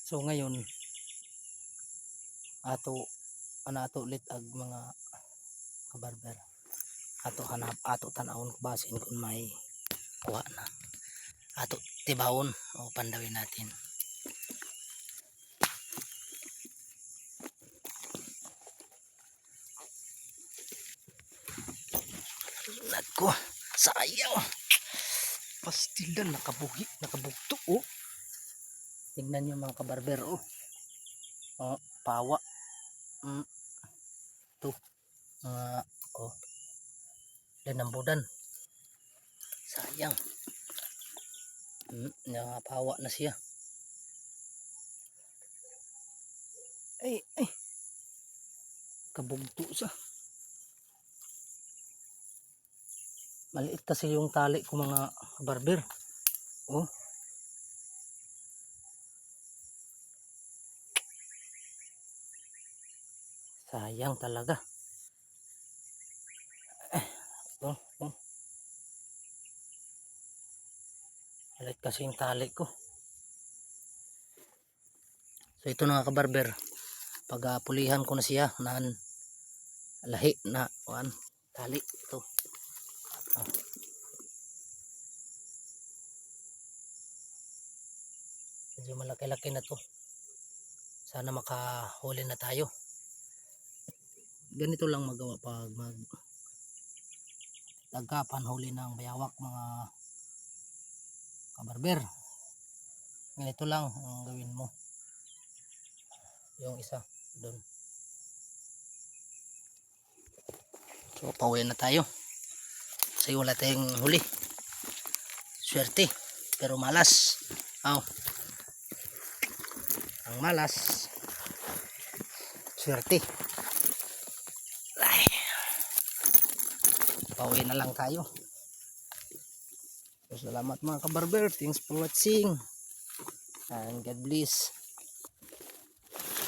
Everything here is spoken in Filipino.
So ngayon ato ulit ag mga kabarber. Ato hanap, ato tanawon basin kung may kuha na. Ato tibawon o pandawin natin. Nako, sayang. Pastilan nakabuhi, nakabugto oh. Tingnan niyo mga kabarber oh. Oh, pawa. To. Oh. Linambudan. Sayang. Napawa na siya. Ay. Kabugto sa. Maliit kasi yung tali ko mga barber. Oh. Sayang talaga. Oh. Maliit kasi yung tali ko. So ito na mga kabarber. Pag pulihan ko na siya naan lahi na tali ito. Medyo malaki-laki na to. Sana makahuli na tayo. Ganito lang magawa pag tagkapan huli ng bayawak mga kabarber. Ganito lang ang gawin mo. Yung isa doon. So pauwi na tayo. Kasi wala tayong huli. Swerte. Pero malas. Ang malas. Swerte. Ay. Pauwi na lang tayo. So, salamat mga kabarber. Thanks for watching. And God bless.